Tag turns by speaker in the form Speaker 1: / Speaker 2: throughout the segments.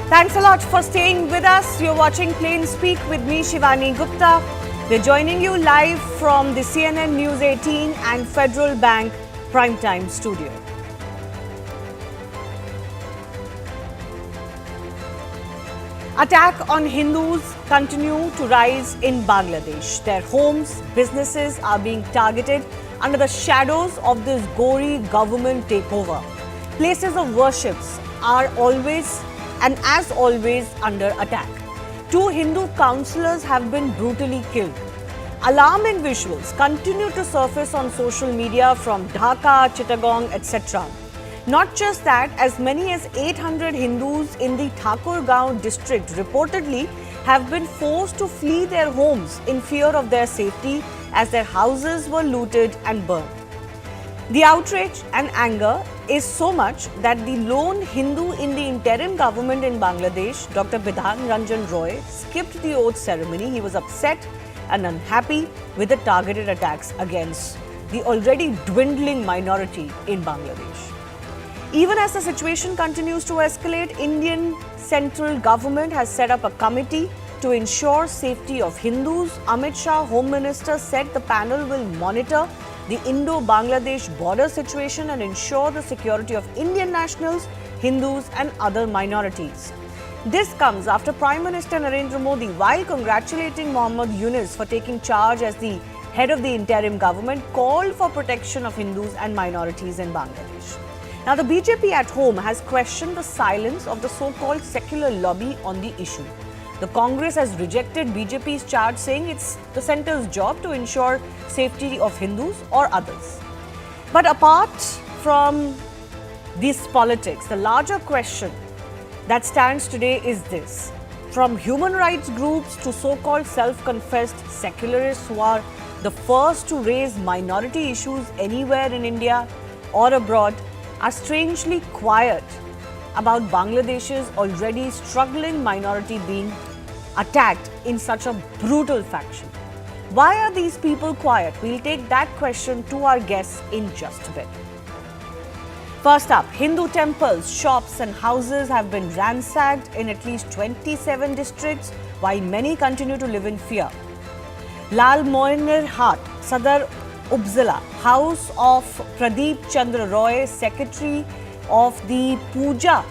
Speaker 1: Thanks a lot for staying with us. You're watching Plain Speak with me, Shivani Gupta. We're joining you live from the CNN News 18 and Federal Bank Primetime Studio. Attack on Hindus continue to rise in Bangladesh. Their homes, businesses are being targeted under the shadows of this gory government takeover. Places of worships are always and as always under attack. 2 Hindu councillors have been brutally killed. Alarming visuals continue to surface on social media from Dhaka, Chittagong, etc. Not just that, as many as 800 Hindus in the Thakurgaon district reportedly have been forced to flee their homes in fear of their safety as their houses were looted and burned. The outrage and anger is so much that the lone Hindu in the interim government in Bangladesh, Dr. Bidhan Ranjan Roy, skipped the oath ceremony. He was upset and unhappy with the targeted attacks against the already dwindling minority in Bangladesh. Even as the situation continues to escalate, Indian central government has set up a committee to ensure safety of Hindus. Amit Shah, Home Minister, said the panel will monitor the Indo-Bangladesh border situation and ensure the security of Indian nationals, Hindus and other minorities. This comes after Prime Minister Narendra Modi, while congratulating Mohammad Yunus for taking charge as the head of the interim government, called for protection of Hindus and minorities in Bangladesh. Now, the BJP at home has questioned the silence of the so-called secular lobby on the issue. The Congress has rejected BJP's charge, saying it's the centre's job to ensure safety of Hindus or others. But apart from these politics, the larger question that stands today is this. From human rights groups to so-called self-confessed secularists who are the first to raise minority issues anywhere in India or abroad, are strangely quiet about Bangladesh's already struggling minority being attacked in such a brutal fashion. Why are these people quiet? We'll take that question to our guests in just a bit. First up, Hindu temples, shops and houses have been ransacked in at least 27 districts, while many continue to live in fear. Lal Moiner Hat, Sadar Upzila, house of Pradeep Chandra Roy, secretary of the Puja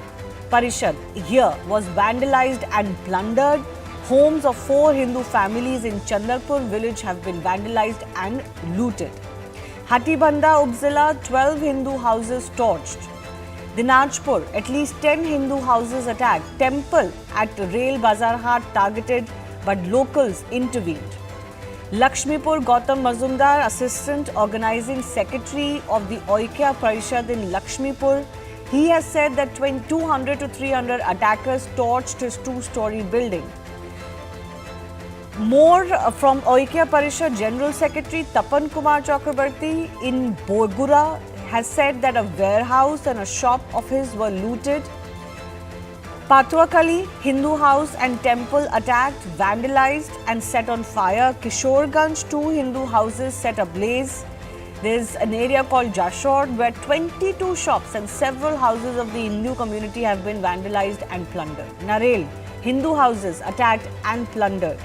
Speaker 1: Parishad here, was vandalized and plundered. Homes of 4 Hindu families in Chandarpur village have been vandalized and looted. Hatibanda Upzila, 12 Hindu houses torched. Dinajpur, at least 10 Hindu houses attacked. Temple at Rail Bazar Hat targeted, but locals intervened. Lakshmipur, Gautam Mazumdar, Assistant Organizing Secretary of the Oikea Parishad in Lakshmipur, he has said that 200 to 300 attackers torched his 2-story building. More from Oikea Parishad General Secretary Tapan Kumar Chakrabarti in Bogura has said that a warehouse and a shop of his were looted. Patuakali, Hindu house and temple attacked, vandalized and set on fire. Kishorganj, 2 Hindu houses set ablaze. There's an area called Jashore where 22 shops and several houses of the Hindu community have been vandalized and plundered. Narel, Hindu houses attacked and plundered.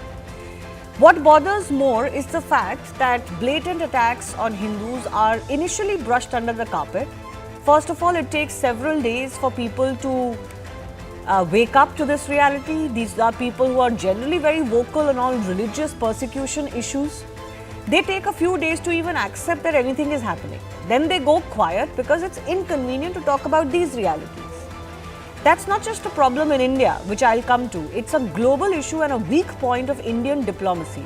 Speaker 1: What bothers more is the fact that blatant attacks on Hindus are initially brushed under the carpet. First of all, it takes several days for people to wake up to this reality. These are people who are generally very vocal on all religious persecution issues. They take a few days to even accept that anything is happening. Then they go quiet because it's inconvenient to talk about these realities. That's not just a problem in India, which I'll come to. It's a global issue and a weak point of Indian diplomacy.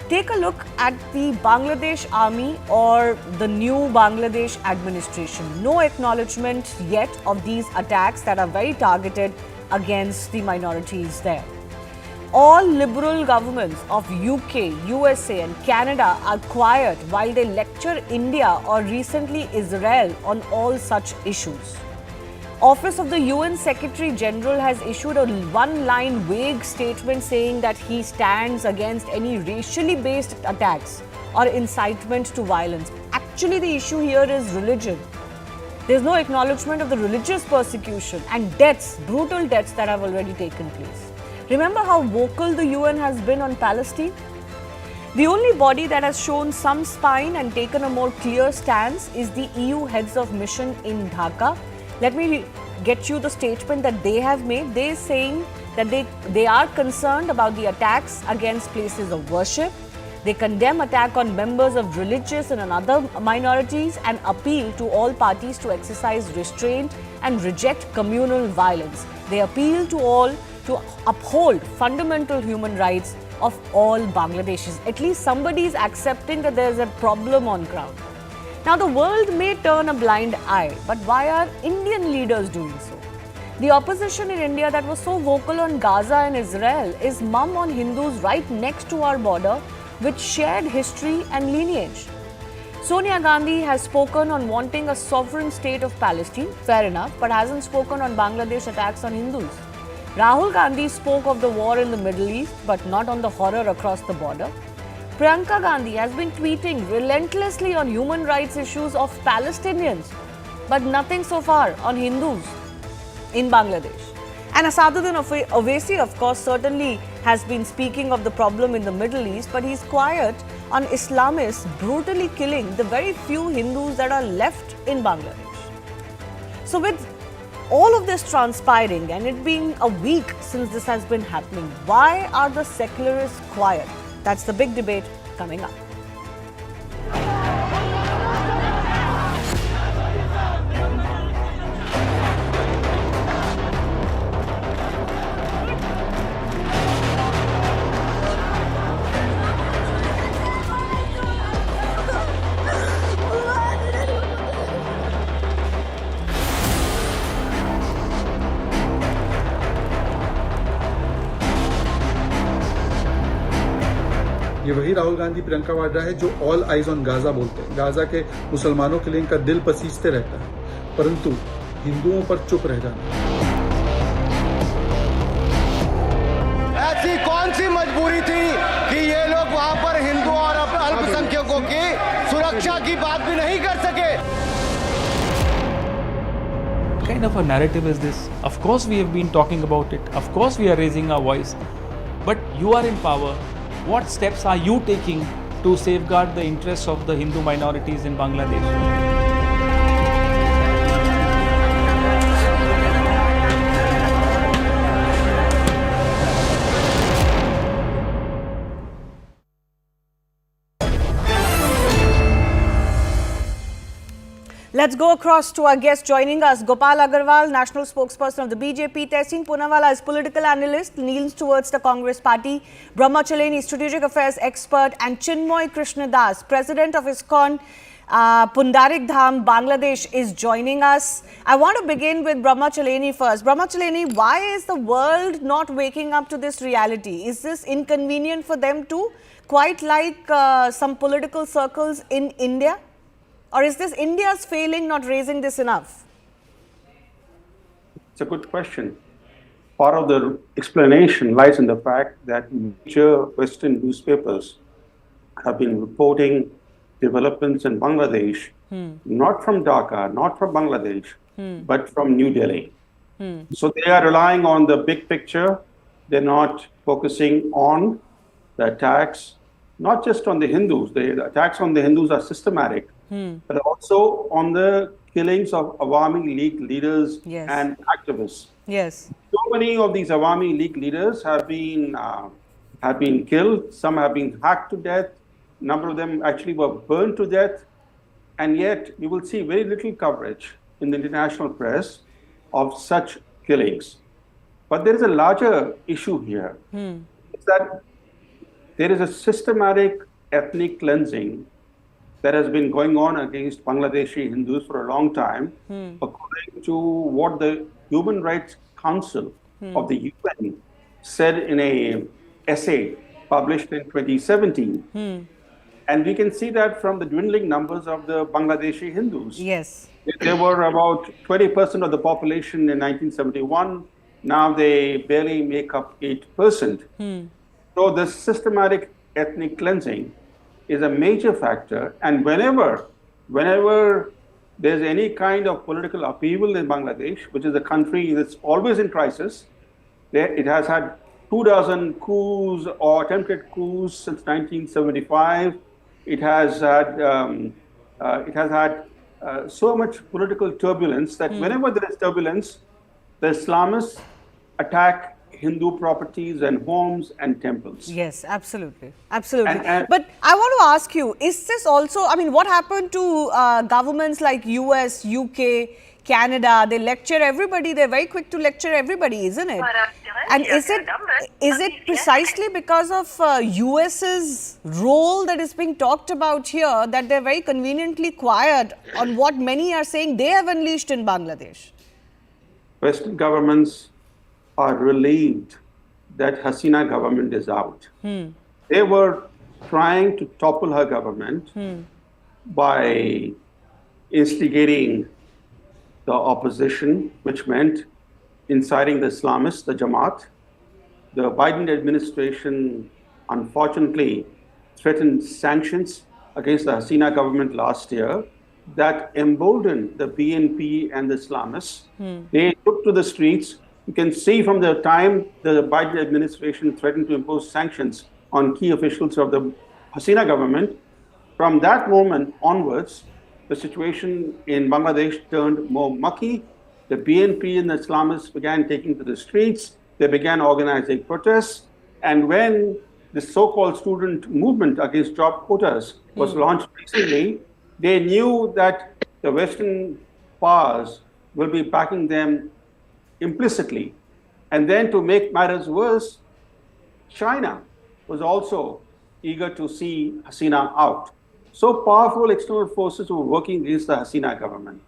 Speaker 1: Take a look at the Bangladesh army or the new Bangladesh administration. No acknowledgement yet of these attacks that are very targeted against the minorities there. All liberal governments of UK, USA and Canada are quiet while they lecture India or recently Israel on all such issues. Office of the UN Secretary General has issued a one-line vague statement saying that he stands against any racially based attacks or incitement to violence. Actually, the issue here is religion. There's no acknowledgement of the religious persecution and deaths, brutal deaths that have already taken place. Remember how vocal the UN has been on Palestine? The only body that has shown some spine and taken a more clear stance is the EU heads of mission in Dhaka. Let me get you the statement that they have made. They are saying that they are concerned about the attacks against places of worship. They condemn attack on members of religious and other minorities and appeal to all parties to exercise restraint and reject communal violence. They appeal to all to uphold fundamental human rights of all Bangladeshis. At least somebody is accepting that there is a problem on ground. Now the world may turn a blind eye, but why are Indian leaders doing so? The opposition in India that was so vocal on Gaza and Israel is mum on Hindus right next to our border with shared history and lineage. Sonia Gandhi has spoken on wanting a sovereign state of Palestine, fair enough, but hasn't spoken on Bangladesh attacks on Hindus. Rahul Gandhi spoke of the war in the Middle East, but not on the horror across the border. Priyanka Gandhi has been tweeting relentlessly on human rights issues of Palestinians, but nothing so far on Hindus in Bangladesh. And Asaduddin Owaisi, of course, certainly has been speaking of the problem in the Middle East, but he's quiet on Islamists brutally killing the very few Hindus that are left in Bangladesh. So with all of this transpiring and it being a week since this has been happening, why are the secularists quiet? That's the big debate coming up.
Speaker 2: ये वही राहुल गांधी प्रियंका वाड्रा है जो all eyes on Gaza बोलते हैं। Gaza के मुसलमानों के लिए इनका दिल पसीजते रहता है, परंतु हिंदुओं पर चुप रह जाना।
Speaker 3: ऐसी कौन सी मजबूरी थी कि ये लोग वहां पर हिंदुओं और अल्पसंख्यकों की सुरक्षा की बात भी नहीं कर सके?
Speaker 4: What kind of a narrative is this? Of course we have been talking about it. Of course we are raising our voice. But you are in power. What steps are you taking to safeguard the interests of the Hindu minorities in Bangladesh?
Speaker 1: Let's go across to our guest joining us, Gopal Agarwal, national spokesperson of the BJP, Tehsing Poonawalla is political analyst, leans towards the Congress party, Brahma Chaleni, strategic affairs expert, and Chinmoy Krishnadas, president of ISKCON, Pundarik Dham, Bangladesh, is joining us. I want to begin with Brahma Chaleni first. Brahma Chaleni, why is the world not waking up to this reality? Is this inconvenient for them too, quite like some political circles in India? Or is this India's failing, not raising this enough?
Speaker 5: It's a good question. Part of the explanation lies in the fact that major Western newspapers have been reporting developments in Bangladesh, not from Dhaka, not from Bangladesh, but from New Delhi. So they are relying on the big picture. They're not focusing on the attacks, not just on the Hindus. The attacks on the Hindus are systematic. But also on the killings of Awami League leaders and activists.
Speaker 1: Yes.
Speaker 5: So many of these Awami League leaders have been killed. Some have been hacked to death. A number of them actually were burned to death. And yet you will see very little coverage in the international press of such killings. But there is a larger issue here. It's that there is a systematic ethnic cleansing that has been going on against Bangladeshi Hindus for a long time, according to what the Human Rights Council of the UN said in an essay published in 2017. And we can see that from the dwindling numbers of the Bangladeshi Hindus.
Speaker 1: Yes.
Speaker 5: There were about 20% of the population in 1971. Now they barely make up 8%. So the systematic ethnic cleansing is a major factor, and whenever there's any kind of political upheaval in Bangladesh, which is a country that's always in crisis. It has had 2 dozen coups or attempted coups since 1975. It has had so much political turbulence that whenever there is turbulence, the Islamists attack Hindu properties and homes and temples.
Speaker 1: Yes, absolutely. Absolutely.
Speaker 5: And-
Speaker 1: But I want to ask you, is this also, I mean, what happened to governments like US, UK, Canada? They lecture everybody. They're very quick to lecture everybody, isn't it? And is it precisely because of US's role that is being talked about here that they're very conveniently quiet on what many are saying they have unleashed in Bangladesh?
Speaker 5: Western governments are relieved that Hasina government is out. They were trying to topple her government by instigating the opposition, which meant inciting the Islamists, the Jamaat. The Biden administration, unfortunately, threatened sanctions against the Hasina government last year that emboldened the BNP and the Islamists. They took to the streets. You can see from the time the Biden administration threatened to impose sanctions on key officials of the Hasina government, from that moment onwards, the situation in Bangladesh turned more mucky. The BNP and the Islamists began taking to the streets. They began organizing protests. And when the so-called student movement against job quotas was launched recently, they knew that the Western powers will be backing them implicitly. And then to make matters worse, China was also eager to see Hasina out. So powerful external forces were working against the Hasina government.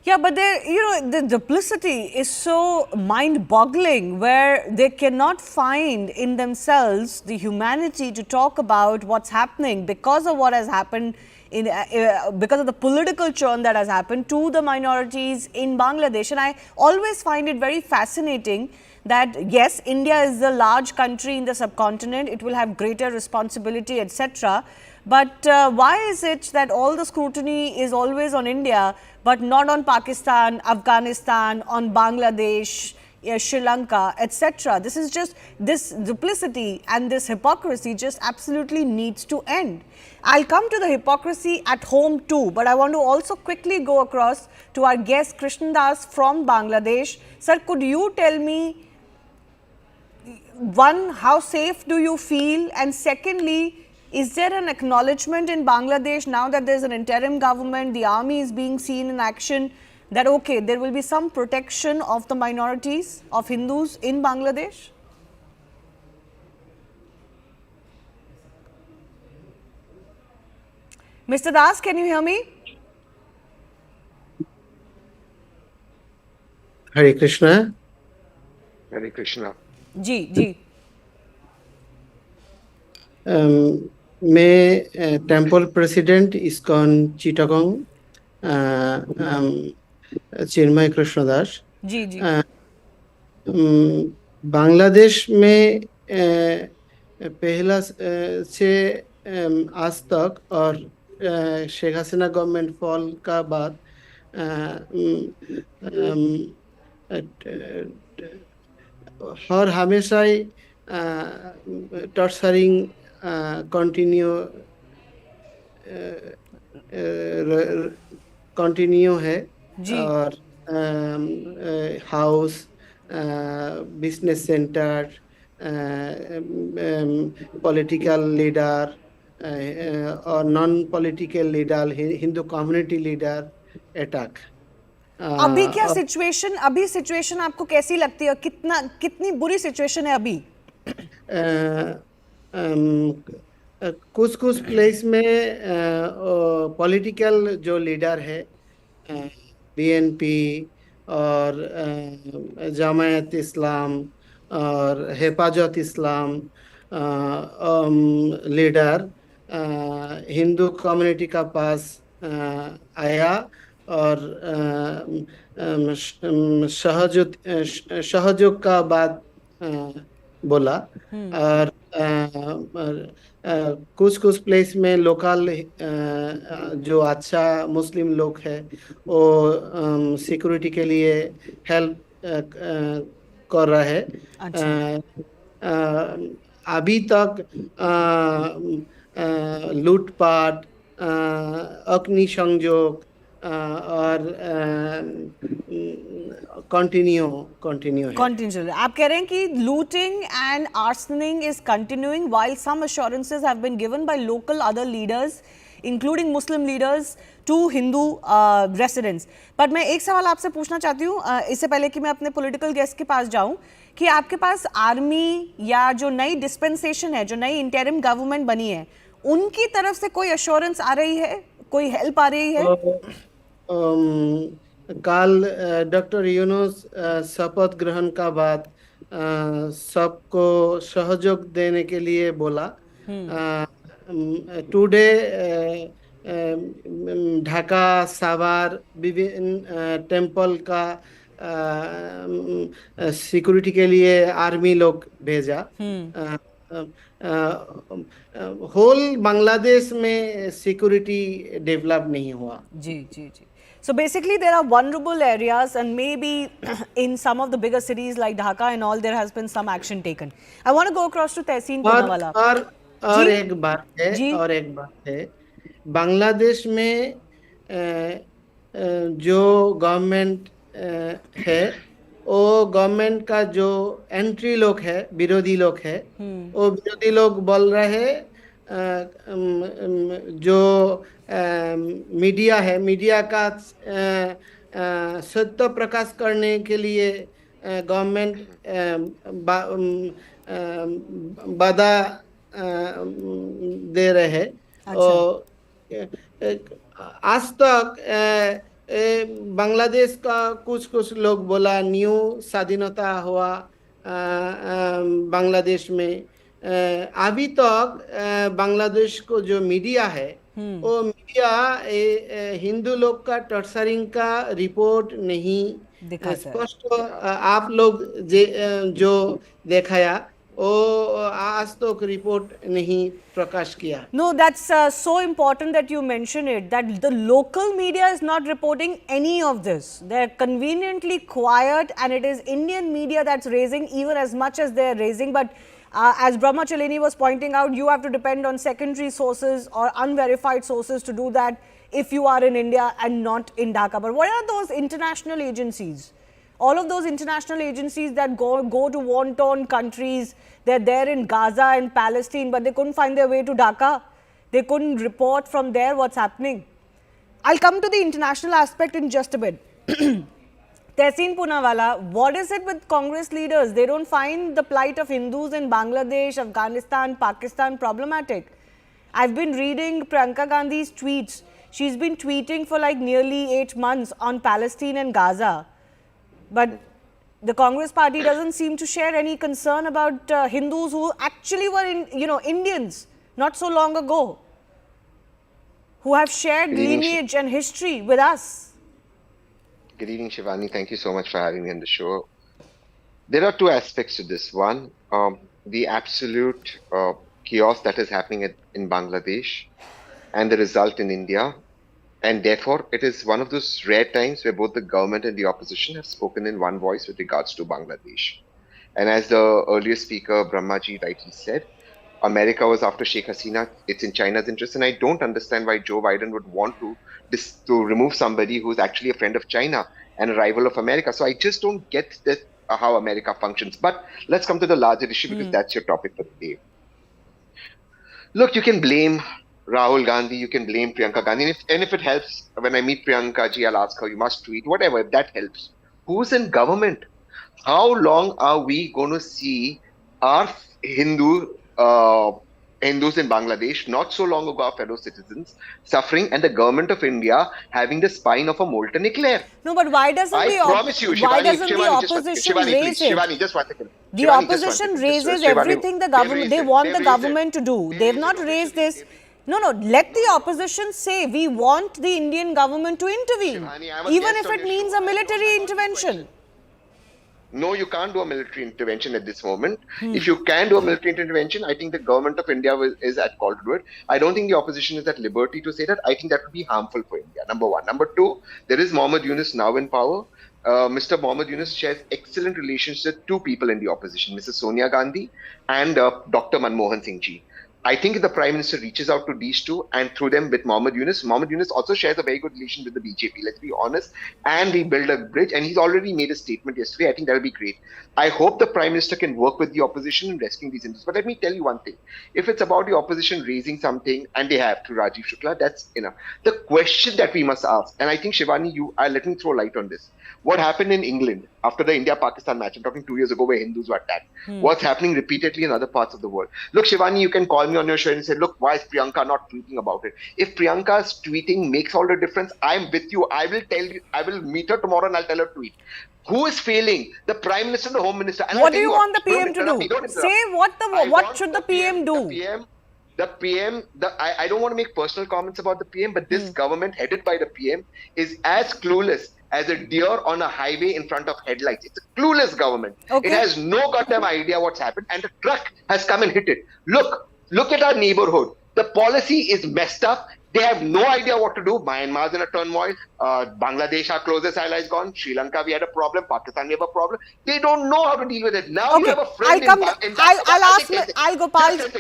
Speaker 1: Yeah, but the duplicity is so mind-boggling where they cannot find in themselves the humanity to talk about what's happening because of what has happened, because of the political churn that has happened to the minorities in Bangladesh. And I always find it very fascinating that, yes, India is the large country in the subcontinent, it will have greater responsibility, etc. But why is it that all the scrutiny is always on India, but not on Pakistan, Afghanistan, on Bangladesh, Sri Lanka, etc.? This is just, this duplicity and this hypocrisy just absolutely needs to end. I'll come to the hypocrisy at home too, but I want to also quickly go across to our guest Krishnan Das from Bangladesh. Sir, could you tell me, one, how safe do you feel? And secondly, is there an acknowledgement in Bangladesh now that there's an interim government, the army is being seen in action, that okay, there will be some protection of the minorities, of Hindus in Bangladesh? Mr. Das, can you hear me?
Speaker 6: Hare Krishna.
Speaker 7: Hare Krishna.
Speaker 1: जी जी
Speaker 6: मैं temple president ISKCON Chittagong चिन्मय कृष्ण दास
Speaker 1: जी जी
Speaker 6: बांग्लादेश में पहला से आज तक और Sheikh Hasina government fall का बाद हर हमेशा ही टॉर्चरिंग कंटिन्यू है
Speaker 1: जी।
Speaker 6: और house business centre political leader और non political leader Hindu community leader attack
Speaker 1: अभी क्या सिचुएशन, अभी सिचुएशन आपको कैसी लगती है? कितनी बुरी सिचुएशन है अभी?
Speaker 6: कुछ कुछ प्लेस में पॉलिटिकल जो लीडर है बीएनपी और जमायत इस्लाम और हिफाजत इस्लाम लीडर हिंदू कम्युनिटी का पास आया और सहयोग का बात बोला। और कुछ कुछ प्लेस में लोकल जो अच्छा मुस्लिम लोग है वो सिक्योरिटी के लिए हेल्प कर रहा है।
Speaker 1: अच्छा।
Speaker 6: अभी तक लूटपाट, अग्निसंयोग और कंटिन्यू कंटिन्यू है।
Speaker 1: Continue. आप कह रहे हैं कि looting and arsoning is continuing while some assurances have been given by local other leaders, including Muslim leaders, to Hindu residents. पर मैं एक सवाल आपसे पूछना चाहती हूँ इससे पहले कि मैं अपने पॉलिटिकल गेस्ट के पास जाऊँ, कि आपके पास आर्मी या जो नई डिस्पेंसेशन है, जो नई इंटरिम गवर्नमेंट बनी है, उनकी तरफ से कोई अश्योरेंस आ रही है, कोई हेल्प आ रही है?
Speaker 6: कल डॉक्टर यूनुस शपथ ग्रहण का बाद सबको सहयोग देने के लिए बोला। टुडे ढाका साभार विभिन्न टेम्पल का सिक्योरिटी के लिए आर्मी लोग भेजा। होल बांग्लादेश में सिक्योरिटी डेवलप नहीं हुआ।
Speaker 1: जी जी जी। So basically there are vulnerable areas and maybe in some of the bigger cities like Dhaka and all there has been some action taken. I want to go across to Tehseen Poonawala.
Speaker 6: और एक बात है, बांग्लादेश में जो government है वो government का जो एंट्री लोग है, विरोधी लोग है, वो विरोधी लोग बोल रहे हैं जो मीडिया है, मीडिया का सत्य प्रकाश करने के लिए गवर्नमेंट बाधा दे रहे हैं। और आज तक बांग्लादेश का कुछ कुछ लोग बोला न्यू स्वाधीनता हुआ बांग्लादेश में। अभी तक बांग्लादेश को जो मीडिया है वो मीडिया हिंदू लोग का टॉर्चरिंग का रिपोर्ट नहीं स्पष्ट आप लोग जो दिखाया वो आज तक रिपोर्ट नहीं प्रकाश किया।
Speaker 1: No, that's so important that you mention it, that the local media is not reporting any of this. They're conveniently quiet and it is Indian media that's raising even as much as they're raising. But as Brahma Chalini was pointing out, you have to depend on secondary sources or unverified sources to do that if you are in India and not in Dhaka. But what are those international agencies? All of those international agencies that go to war-torn countries, they're there in Gaza and Palestine, but they couldn't find their way to Dhaka. They couldn't report from there what's happening. I'll come to the international aspect in just a bit. Tehseen Poonawala, what is it with Congress leaders? They don't find the plight of Hindus in Bangladesh, Afghanistan, Pakistan problematic. I've been reading Priyanka Gandhi's tweets. She's been tweeting for like nearly 8 months on Palestine and Gaza. But the Congress party doesn't seem to share any concern about Hindus who actually were Indians not so long ago, who have shared lineage and history with us.
Speaker 7: Good evening, Shivani. Thank you so much for having me on the show. There are two aspects to this. One, the absolute chaos that is happening in Bangladesh and the result in India. And therefore, it is one of those rare times where both the government and the opposition have spoken in one voice with regards to Bangladesh. And as the earlier speaker, Brahmaji, rightly said, America was after Sheikh Hasina. It's in China's interest. And I don't understand why Joe Biden would want to remove somebody who's actually a friend of China and a rival of America. So I just don't get how America functions. But let's come to the larger issue because that's your topic for the day. Look, you can blame Rahul Gandhi, you can blame Priyanka Gandhi. And if it helps, when I meet Priyanka ji, I'll ask her, you must tweet, whatever, if that helps. Who's in government? How long are we going to see our Hindus in Bangladesh, not so long ago our fellow citizens, suffering, and the government of India having the spine of a molten eclair?
Speaker 1: No, but why doesn't the opposition raise it?
Speaker 7: Shivani, just one second.
Speaker 1: The opposition raises everything the government, they want the government to do. They've not raised this. No, let the opposition say, we want the Indian government to intervene, even if it means a military intervention.
Speaker 7: No, you can't do a military intervention at this moment. If you can do a military intervention, I think the government of India is at call to do it. I don't think the opposition is at liberty to say that. I think that would be harmful for India. Number one. Number two, there is Mohammad Yunus now in power. Mr. Mohammad Yunus shares excellent relations with two people in the opposition, Mrs. Sonia Gandhi and Dr. Manmohan Singh Ji. I think if the Prime Minister reaches out to these two and through them with Mohammad Yunus also shares a very good relation with the BJP, let's be honest, and we build a bridge, and he's already made a statement yesterday. I think that'll be great. I hope the Prime Minister can work with the opposition in rescuing these interests. But let me tell you one thing. If it's about the opposition raising something, and they have through Rajiv Shukla, that's enough. The question that we must ask, and I think Shivani, let me throw light on this. What happened in England after the India-Pakistan match, I'm talking 2 years ago, where Hindus were attacked. What's happening repeatedly in other parts of the world? Look, Shivani, you can call me on your show and say, look, why is Priyanka not tweeting about it? If Priyanka's tweeting makes all the difference, I'm with you. I will tell you, I will meet her tomorrow and I'll tell her to tweet. Who is failing? The Prime Minister and the Home Minister. And
Speaker 1: what do you want the PM to do? Say what should the PM do?
Speaker 7: I don't want to make personal comments about the PM, but this government headed by the PM is as clueless as a deer on a highway in front of headlights. It's a clueless government.
Speaker 1: Okay.
Speaker 7: It has no goddamn idea what's happened, and the truck has come and hit it. Look at our neighborhood. The policy is messed up. They have no idea what to do. Myanmar's in a turmoil. Bangladesh, our closest ally, is gone. Sri Lanka, we had a problem. Pakistan, we have a problem. They don't know how to deal with it. Now you have a friend
Speaker 1: I'll Gopal.
Speaker 7: Just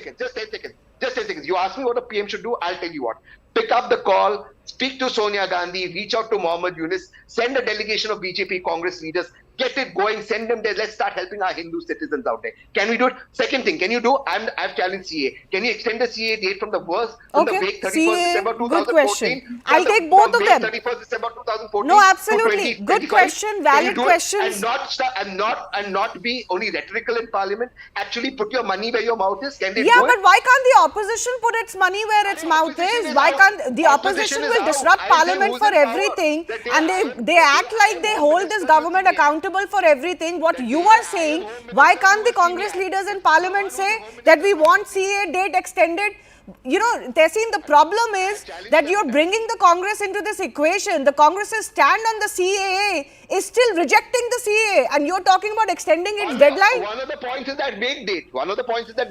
Speaker 7: 10 seconds. You ask me what a PM should do, I'll tell you what. Pick up the call, speak to Sonia Gandhi, reach out to Mohammad Yunus, send a delegation of BJP Congress leaders, get it going, send them there. Let's start helping our Hindu citizens out there. Can we do it? Second thing, I've challenged CA. Can you extend the CA date from the worst, from the vague 31st December 2014?
Speaker 1: Good question. I'll take both of them.
Speaker 7: 31st December 2014.
Speaker 1: No, absolutely. Good question, valid questions.
Speaker 7: And not be only rhetorical in Parliament. Actually put your money where your mouth is. Can they do
Speaker 1: but
Speaker 7: it?
Speaker 1: why can't the opposition put its money where its mouth is? Why can't the opposition will disrupt Parliament for everything, and they act like they hold this government accountable for everything. What you are saying, why can't the Congress leaders in Parliament say that we want CA date extended? You know, Tehseen, the problem is that you're bringing the Congress into this equation. The Congress's stand on the CAA is still rejecting the CAA, and you're talking about extending its deadline.
Speaker 7: One of the points is that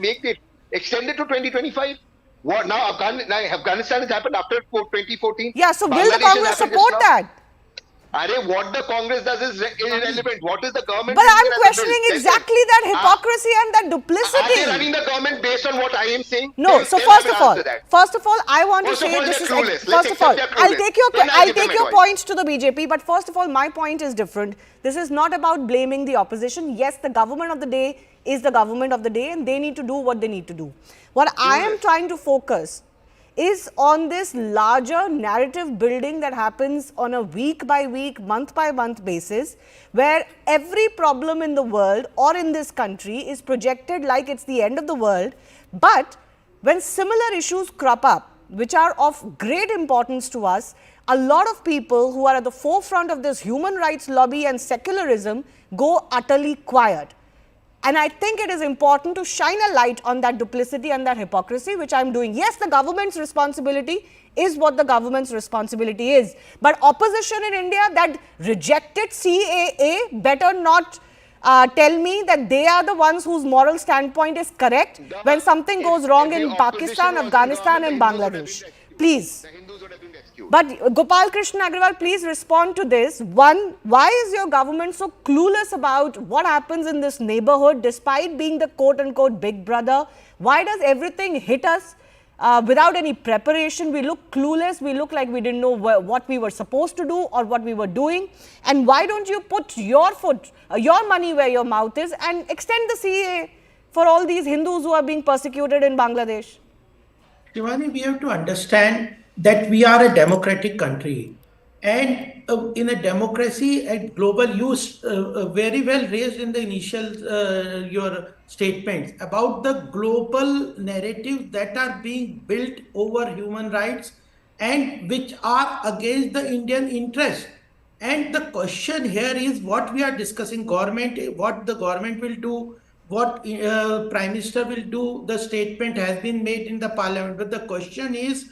Speaker 7: make date. Extend it to 2025. What now? Afghanistan has happened after 2014.
Speaker 1: Yeah, so will the Congress support that?
Speaker 7: What the Congress does is irrelevant. What is the government?
Speaker 1: But I'm questioning exactly that hypocrisy and that duplicity.
Speaker 7: Are they running the government based on what I am saying?
Speaker 1: No. So first of all, I want to say this is. First of all, I'll take your points to the BJP. But first of all, my point is different. This is not about blaming the opposition. Yes, the government of the day is the government of the day, and they need to do what they need to do. What I am trying to focus is on this larger narrative building that happens on a week by week, month by month basis, where every problem in the world or in this country is projected like it's the end of the world. But when similar issues crop up, which are of great importance to us, a lot of people who are at the forefront of this human rights lobby and secularism go utterly quiet. And I think it is important to shine a light on that duplicity and that hypocrisy, which I'm doing. Yes, the government's responsibility is what the government's responsibility is. But opposition in India that rejected CAA better not tell me that they are the ones whose moral standpoint is correct when something goes wrong in Pakistan, Afghanistan and Bangladesh. Please. But Gopal Krishna Agarwal, please respond to this. One, why is your government so clueless about what happens in this neighborhood despite being the quote-unquote big brother? Why does everything hit us without any preparation? We look clueless. We look like we didn't know what we were supposed to do or what we were doing. And why don't you put your money where your mouth is and extend the CAA for all these Hindus who are being persecuted in Bangladesh?
Speaker 8: Shivani, we have to understand that we are a democratic country, and in a democracy at global use, very well raised in the initial your statements about the global narratives that are being built over human rights and which are against the Indian interest. And the question here is what we are discussing, government, what the government will do, what Prime Minister will do. The statement has been made in the Parliament, but the question is,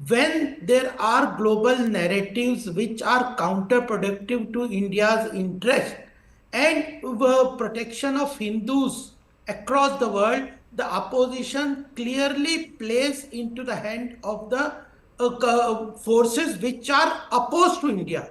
Speaker 8: when there are global narratives which are counterproductive to India's interest, and protection of Hindus across the world, the opposition clearly plays into the hand of the forces which are opposed to India.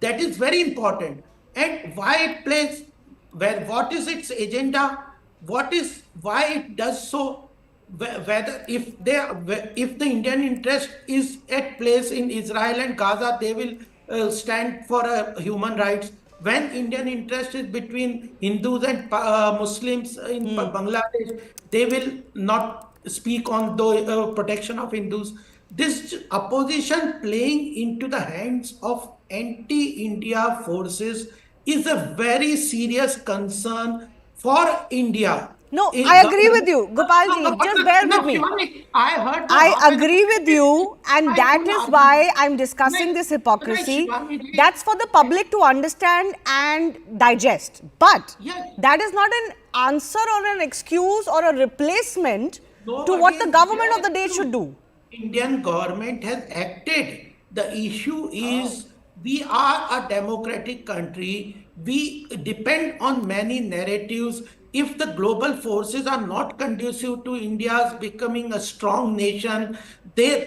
Speaker 8: That is very important. And why it plays, what is its agenda, why it does so, whether if the Indian interest is at place in Israel and Gaza, they will stand for human rights. When Indian interest is between Hindus and Muslims in Bangladesh, they will not speak on the protection of Hindus. This opposition playing into the hands of anti-India forces is a very serious concern for India.
Speaker 1: No, I agree with you, Gopalji. Just bear with me. I agree with you, and that is why I'm discussing this hypocrisy. That's for the public to understand and digest. But that is not an answer or an excuse or a replacement to what the government of the day should do.
Speaker 8: Indian government has acted. The issue is we are a democratic country. We depend on many narratives. If the global forces are not conducive to India's becoming a strong nation, their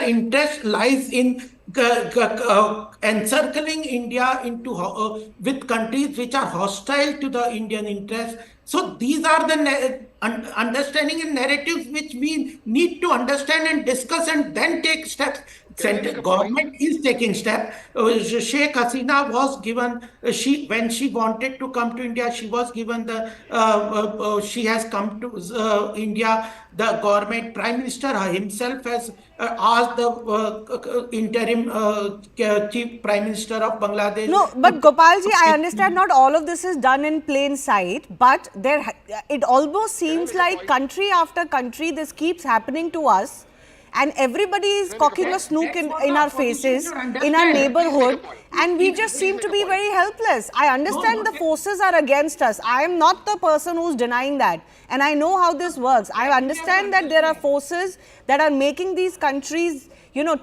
Speaker 8: interest lies in encircling India into with countries which are hostile to the Indian interest. So these are the understanding and narratives which we need to understand and discuss and then take steps. Central government is taking steps. Sheikh Hasina was given, when she wanted to come to India, she was given she has come to India. The government, Prime Minister himself has asked the interim Chief Prime Minister of Bangladesh.
Speaker 1: No, but Gopalji, I understand not all of this is done in plain sight, but it almost seems like country after country this keeps happening to us. And everybody is cocking a snook in our faces, in our neighborhood, and we just seem to be very helpless. I understand the forces are against us. I am not the person who's denying that. And I know how this works. I understand that there are forces that are making these countries,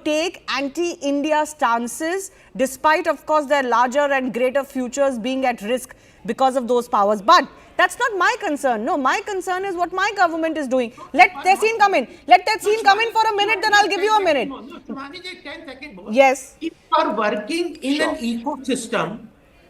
Speaker 1: take anti-India stances, despite, of course, their larger and greater futures being at risk because of those powers. But that's not my concern. No, my concern is what my government is doing. Let Tehseen come in. Let Tehseen come in for a minute, then I'll give you a minute. Yes.
Speaker 8: If you are working in an ecosystem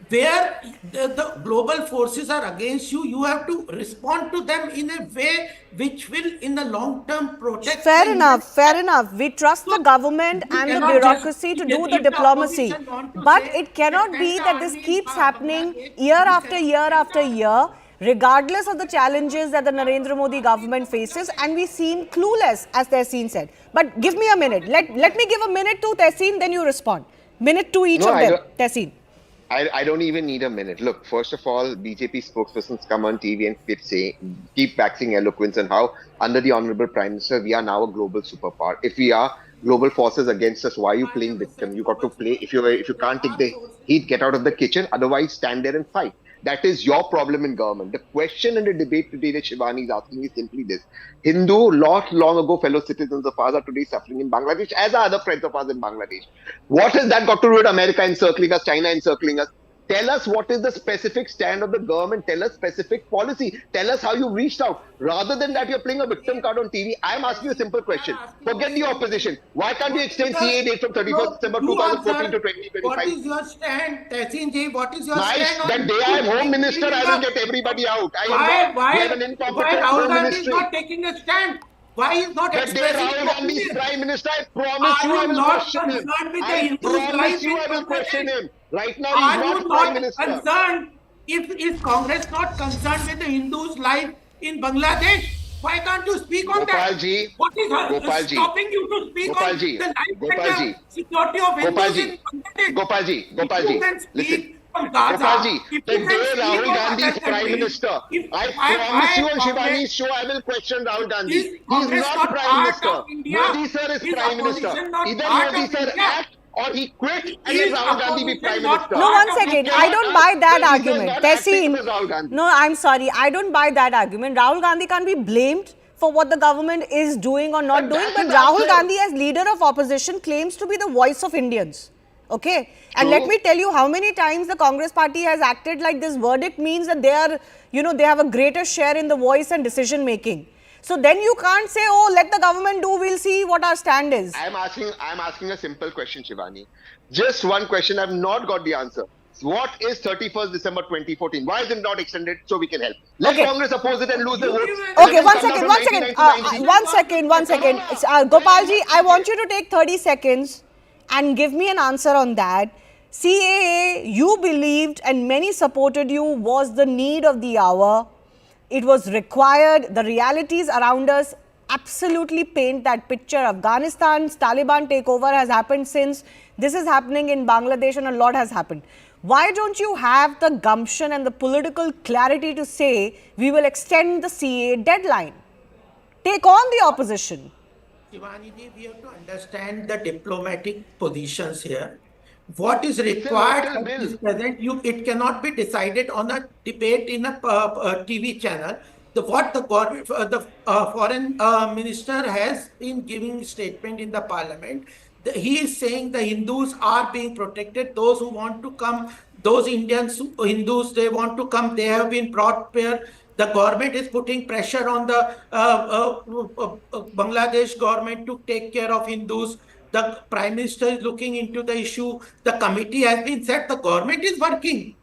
Speaker 8: where the global forces are against you, you have to respond to them in a way which will, in the long term, protect.
Speaker 1: Fair enough. We trust the government and the bureaucracy to do the diplomacy. But it cannot be that this keeps happening year after year after year, regardless of the challenges that the Narendra Modi government faces, and we seem clueless, as Tehseen said. But give me a minute. Let me give a minute to Tehseen, then you respond. Minute to each of them. Tehseen.
Speaker 7: I don't even need a minute. Look, first of all, BJP spokespersons come on TV and keep waxing eloquence on how, under the Honorable Prime Minister, we are now a global superpower. If we are global forces against us, why are you playing victim? You got to play. If you can't take the heat, get out of the kitchen. Otherwise, stand there and fight. That is your problem in government. The question in the debate today that Shivani is asking is simply this. Long ago, fellow citizens of ours are today suffering in Bangladesh, as are other friends of ours in Bangladesh. What has that got to do with America encircling us, China encircling us? Tell us what is the specific stand of the government. Tell us specific policy. Tell us how you reached out. Rather than that, you're playing a victim card on TV. I'm asking you a simple question. Forget the opposition. Why can't you extend CA date from 31st December 2014 to 2025?
Speaker 8: What is your stand, Tehseen ji? What is your stand?
Speaker 7: That day I am Home Minister, I will get everybody out.
Speaker 8: Why Rahul Gandhi is not taking a stand? Why is not expressing?
Speaker 7: Rahul Gandhi is Prime Minister, I promise you I will question him. I promise you I will question him. Right now he is not Prime Minister.
Speaker 8: Concerned? Is Congress not concerned with the Hindus' life in Bangladesh? Why can't you speak on that? What is stopping you to speak on the life and the security of Hindus in Bangladesh?
Speaker 7: Gopalji, listen. Gopalji, the day Rahul Gandhi is Prime Minister, I promise you on Shivani's show I will question Rahul Gandhi. He is not Prime Minister. Modi sir is Prime Minister. Either Modi sir act or he quit and let Rahul Gandhi be Prime Minister.
Speaker 1: No, one second. I don't buy that argument. Tehseen, no, I'm sorry. I don't buy that argument. Rahul Gandhi can't be blamed for what the government is doing or not doing. But Rahul Gandhi, as leader of opposition, claims to be the voice of Indians. Okay, and let me tell you how many times the Congress party has acted like this verdict means that they are, they have a greater share in the voice and decision making. So then you can't say, oh, let the government do, we'll see what our stand is.
Speaker 7: I'm asking a simple question, Shivani. Just one question. I've not got the answer. What is 31st December 2014? Why is it not extended so we can help? Let Congress oppose it and lose the votes.
Speaker 1: Okay, one second. Gopalji, I want you to take 30 seconds and give me an answer on that. CAA, you believed and many supported you, was the need of the hour. It was required. The realities around us absolutely paint that picture. Afghanistan's Taliban takeover has happened since. This is happening in Bangladesh and a lot has happened. Why don't you have the gumption and the political clarity to say we will extend the CAA deadline? Take on the opposition.
Speaker 8: Shivani ji, we have to understand the diplomatic positions here. What is required at this present, it cannot be decided on a debate in a TV channel. What the foreign minister has been giving statement in the parliament. He is saying the Hindus are being protected. Those who want to come, those Indians, Hindus, they want to come, they have been brought here. The government is putting pressure on the Bangladesh government to take care of Hindus. The Prime Minister is looking into the issue. The committee has been set. The government is working.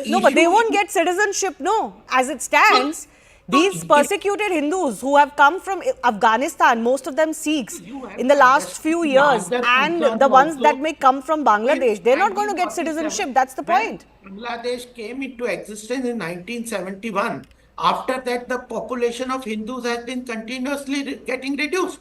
Speaker 1: No, but they won't get citizenship, no. As it stands, these persecuted Hindus who have come from Afghanistan, most of them Sikhs, in the last few years, and the ones that may come from Bangladesh, they're not going to get citizenship. That's the point.
Speaker 8: Bangladesh came into existence in 1971. After that, the population of Hindus has been continuously getting reduced.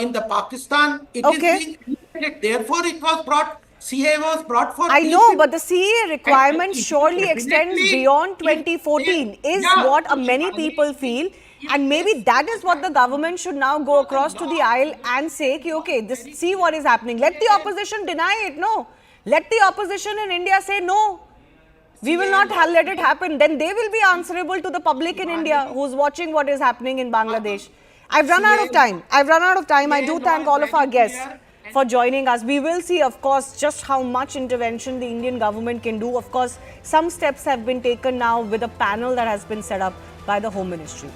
Speaker 8: In the Pakistan, it is being created. Therefore, it was brought. CA was brought for.
Speaker 1: I know, but the CA requirement surely extends beyond 2014, is what many people feel. And maybe that is what the government should now go across to the aisle and say, okay, see what is happening. Let the opposition deny it, no. Let the opposition in India say, no, we will not let it happen. Then they will be answerable to the public in India who's watching what is happening in Bangladesh. I've run out of time. I do thank all of our guests for joining us. We will see, of course, just how much intervention the Indian government can do. Of course, some steps have been taken now with a panel that has been set up by the Home Ministry.